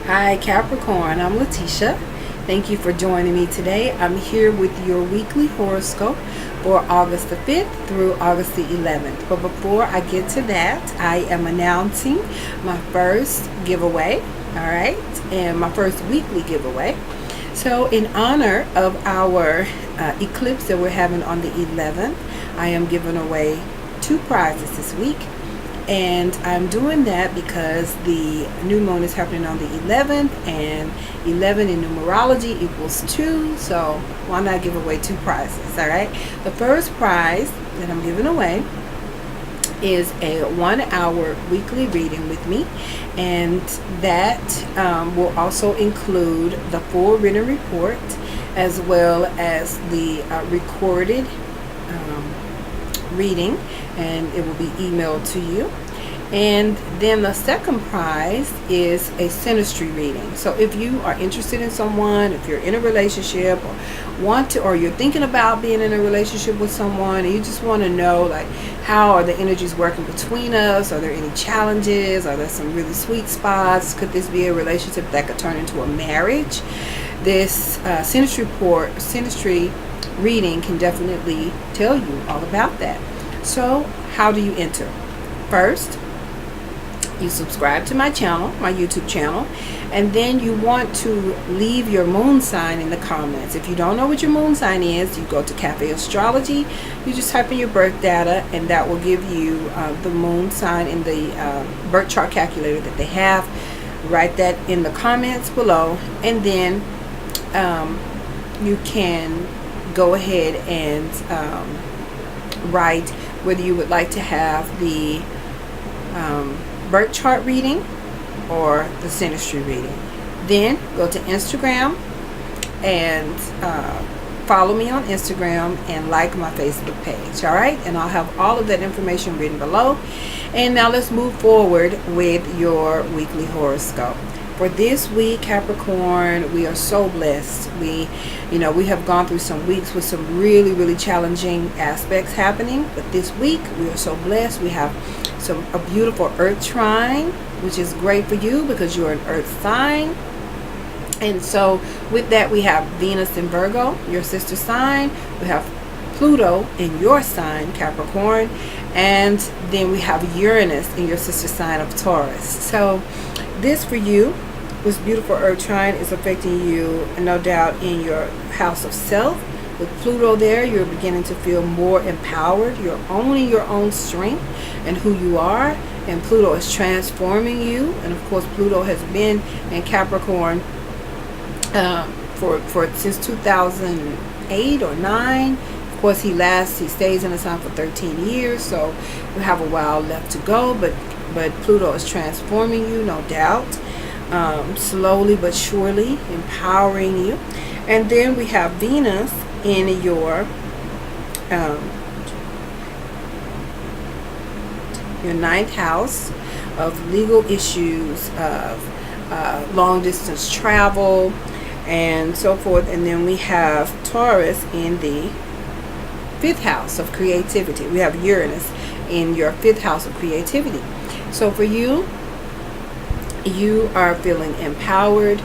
Hi Capricorn, I'm Lateesha. Thank you for joining me today. I'm here with your weekly horoscope for August the 5th through August the 11th. But before I get to that, I am announcing my first giveaway, all right, and my first weekly giveaway. So in honor of our eclipse that we're having on the 11th, I am giving away 2 prizes this week. And I'm doing that because the new moon is happening on the 11th, and 11 in numerology equals 2, so why not give away 2 prizes? All right, the first prize that I'm giving away is a 1-hour weekly reading with me, and that will also include the full written report as well as the recorded reading, and it will be emailed to you. And then the second prize is a synastry reading. So if you are interested in someone, if you're in a relationship or you're thinking about being in a relationship with someone, and you just want to know, like, how are the energies working between us? Are there any challenges? Are there some really sweet spots? Could this be a relationship that could turn into a marriage? This synastry reading can definitely tell you all about that. So how do you enter? First, you subscribe to my channel, my YouTube channel, and then you want to leave your moon sign in the comments. If you don't know what your moon sign is, you go to Cafe Astrology, you just type in your birth data, and that will give you the moon sign in the birth chart calculator that they have. Write that in the comments below, and then you can go ahead and write whether you would like to have the birth chart reading or the synastry reading. Then go to Instagram and follow me on Instagram and like my Facebook page. All right, and I'll have all of that information written below. And now let's move forward with your weekly horoscope. For this week, Capricorn, we are so blessed. We have gone through some weeks with some really challenging aspects happening. But this week, we are so blessed. We have a beautiful Earth trine, which is great for you because you're an Earth sign. And so with that, we have Venus in Virgo, your sister sign. We have Pluto in your sign, Capricorn. And then we have Uranus in your sister sign of Taurus. So this for you, this beautiful Earth trine is affecting you, no doubt, in your house of self. With Pluto there, you're beginning to feel more empowered. You're owning your own strength and who you are. And Pluto is transforming you. And of course, Pluto has been in Capricorn since 2008 or 9. Of course, he stays in the sign for 13 years. So we have a while left to go. But Pluto is transforming you, no doubt, slowly but surely, empowering you. And then we have Venus in your 9th house of legal issues, of long distance travel, and so forth. And then we have Taurus in the 5th house of creativity. We have Uranus in your 5th house of creativity. So for you, you are feeling empowered.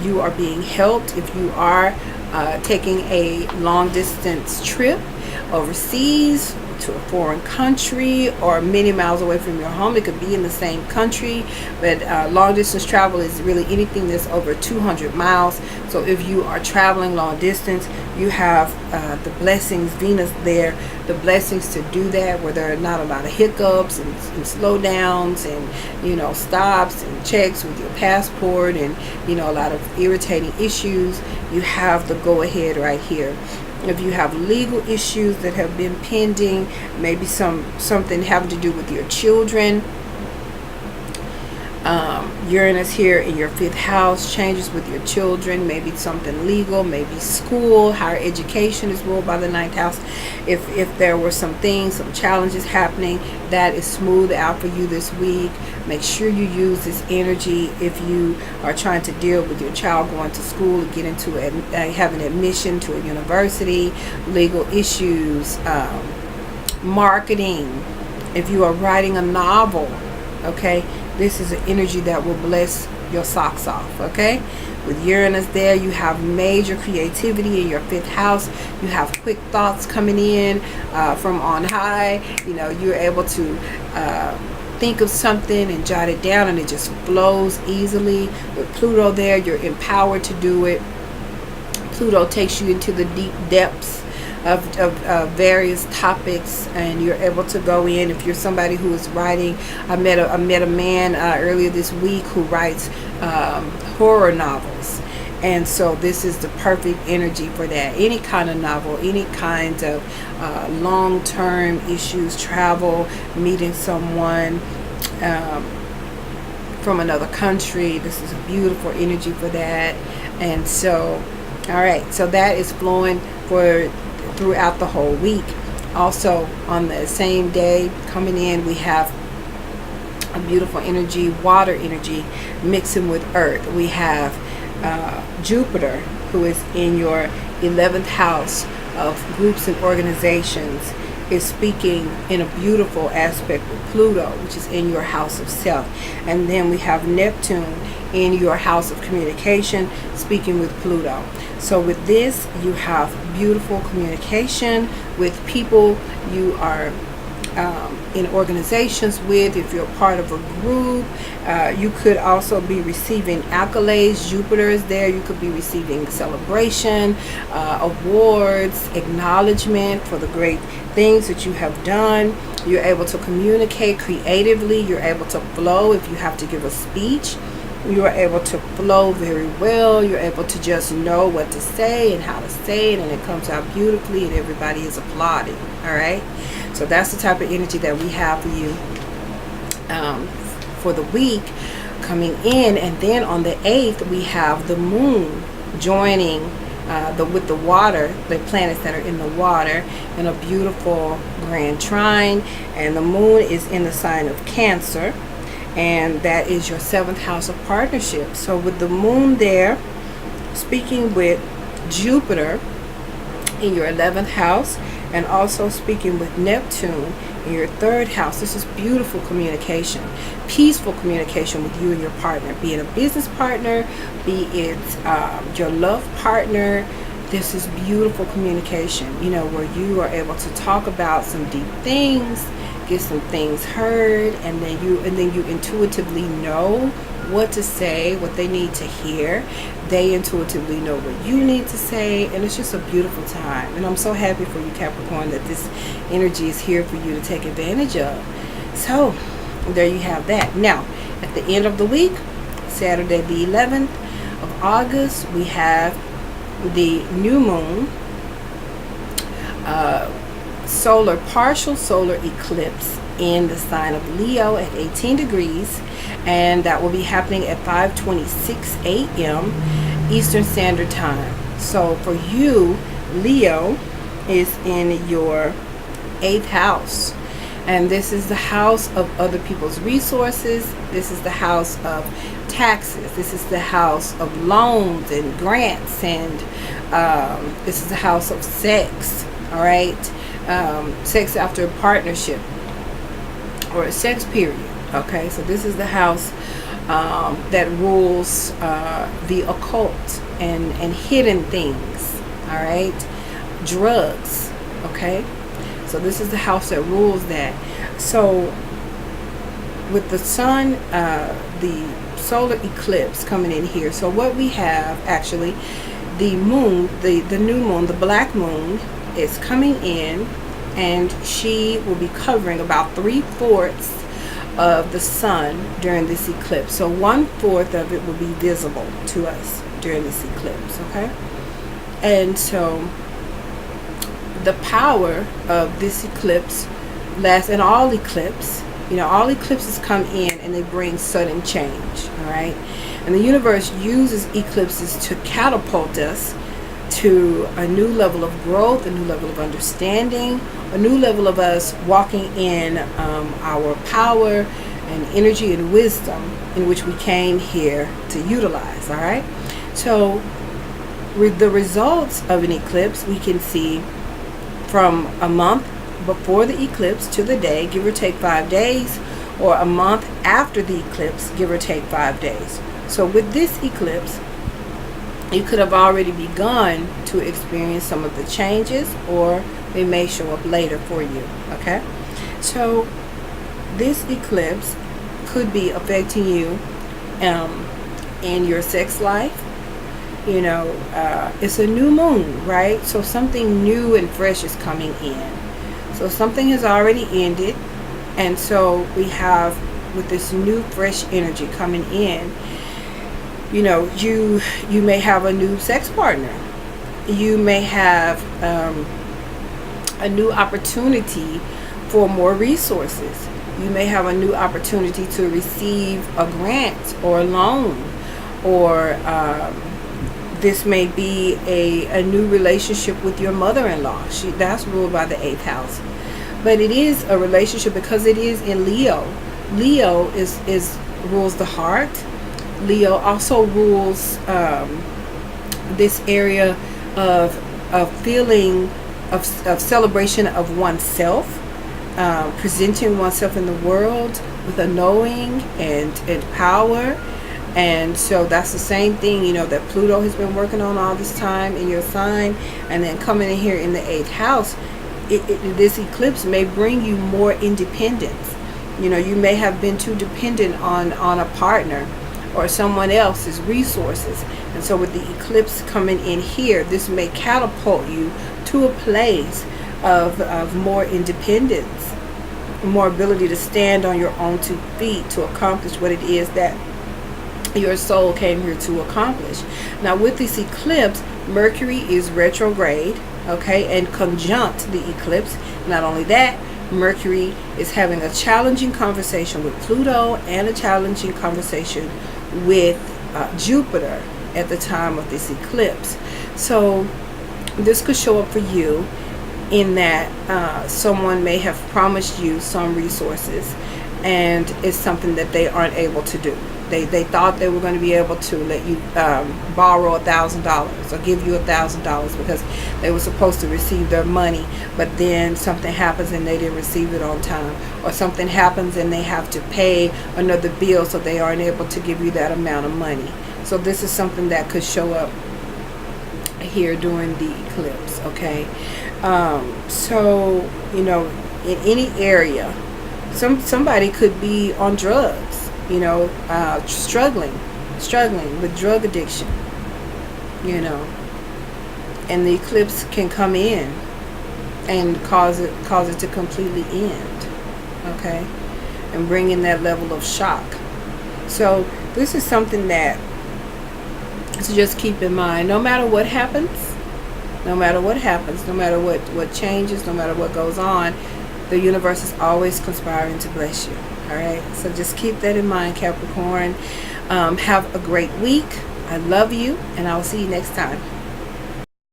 You are being helped. If you are taking a long distance trip overseas to a foreign country or many miles away from your home, it could be in the same country, but long distance travel is really anything that's over 200 miles. So if you are traveling long distance, you have the blessings, Venus there, the blessings to do that, where there are not a lot of hiccups and slowdowns and stops and checks with your passport and a lot of irritating issues. You have the go ahead right here. If you have legal issues that have been pending, maybe something having to do with your children, Uranus here in your 5th house, changes with your children, maybe something legal, maybe school, higher education is ruled by the 9th house. If there were some challenges happening, that is smoothed out for you this week. Make sure you use this energy if you are trying to deal with your child going to school, get into having admission to a university, legal issues, marketing. If you are writing a novel, okay, this is an energy that will bless your socks off, okay? With Uranus there, you have major creativity in your 5th house. You have quick thoughts coming in from on high. You know, you're able to think of something and jot it down, and it just flows easily. With Pluto there, you're empowered to do it. Pluto takes you into the deep depths of various topics, and you're able to go in. If you're somebody who is writing, I met a man earlier this week who writes horror novels, and so this is the perfect energy for that. Any kind of novel, any kind of long-term issues, travel, meeting someone from another country. This is a beautiful energy for that. And so, all right, so that is flowing for throughout the whole week. Also, on the same day coming in, we have a beautiful energy, water energy, mixing with earth. We have Jupiter, who is in your 11th house of groups and organizations, is speaking in a beautiful aspect with Pluto, which is in your house of self. And then we have Neptune in your house of communication, speaking with Pluto. So with this, you have beautiful communication with people you are in organizations with. If you're part of a group, you could also be receiving accolades. Jupiter is there. You could be receiving celebration, awards, acknowledgement for the great things that you have done. You're able to communicate creatively. You're able to flow. If you have to give a speech, you are able to flow very well. You're able to just know what to say and how to say it, and it comes out beautifully, and everybody is applauding. All right, so that's the type of energy that we have for you for the week coming in. And then on the 8th, we have the moon joining with the water, the planets that are in the water, in a beautiful grand trine. And the moon is in the sign of Cancer, and that is your 7th house of partnership. So with the moon there, speaking with Jupiter in your 11th house, and also speaking with Neptune in your 3rd house, this is beautiful communication, peaceful communication with you and your partner, be it a business partner, be it your love partner. This is beautiful communication, you know, where you are able to talk about some deep things, get some things heard, and then you intuitively know what to say, what they need to hear. They intuitively know what you need to say, and it's just a beautiful time. And I'm so happy for you, Capricorn, that this energy is here for you to take advantage of. So there you have that. Now, at the end of the week, Saturday the 11th of August, we have the new moon, partial solar eclipse in the sign of Leo at 18 degrees, and that will be happening at 5:26 a.m. Eastern Standard Time. So for you, Leo is in your 8th house, and this is the house of other people's resources. This is the house of taxes. This is the house of loans and grants, and this is the house of sex. All right, sex after a partnership or a sex period. Okay, so this is the house that rules the occult and hidden things. All right, drugs. Okay, so this is the house that rules that. So with the sun, the solar eclipse coming in here, so what we have actually, the moon, the new moon, the black moon, is coming in, and she will be covering about 3/4 of the sun during this eclipse. So 1/4 of it will be visible to us during this eclipse. Okay, and so the power of this eclipse lasts, and all eclipse, you know, all eclipses come in and they bring sudden change. All right, and the universe uses eclipses to catapult us to a new level of growth, a new level of understanding, a new level of us walking in our power and energy and wisdom in which we came here to utilize. All right, so with the results of an eclipse, we can see from a month before the eclipse to the day, give or take 5 days, or a month after the eclipse, give or take 5 days. So with this eclipse, you could have already begun to experience some of the changes, or they may show up later for you. Okay, so this eclipse could be affecting you in your sex life. You know, it's a new moon, right? So something new and fresh is coming in. So something has already ended, and so we have, with this new fresh energy coming in, you know, you may have a new sex partner. You may have a new opportunity for more resources. You may have a new opportunity to receive a grant or a loan, or this may be a new relationship with your mother-in-law. That's ruled by the 8th house. But it is a relationship because it is in Leo. Leo is rules the heart. Leo also rules this area of feeling of celebration of oneself, presenting oneself in the world with a knowing and power. And so that's the same thing, you know, that Pluto has been working on all this time in your sign, and then coming in here in the 8th house, this eclipse may bring you more independence. You know, you may have been too dependent on a partner or someone else's resources. And so with the eclipse coming in here, this may catapult you to a place of more independence, more ability to stand on your own 2 feet to accomplish what it is that your soul came here to accomplish. Now with this eclipse, Mercury is retrograde, okay, and conjunct the eclipse. Not only that, Mercury is having a challenging conversation with Pluto and a challenging conversation with Jupiter at the time of this eclipse. So this could show up for you in that someone may have promised you some resources, and it's something that they aren't able to do. They thought they were going to be able to let you borrow $1,000 or give you $1,000 because they were supposed to receive their money, but then something happens and they didn't receive it on time, or something happens and they have to pay another bill, so they aren't able to give you that amount of money. So this is something that could show up here during the eclipse. Okay, so you know, in any area, somebody could be on drugs. You know, struggling with drug addiction, you know, and the eclipse can come in and cause it to completely end, okay, and bring in that level of shock. So this is something that to just keep in mind. No matter what happens, no matter what changes, no matter what goes on, the universe is always conspiring to bless you. All right, so just keep that in mind, Capricorn. Have a great week. I love you, and I'll see you next time.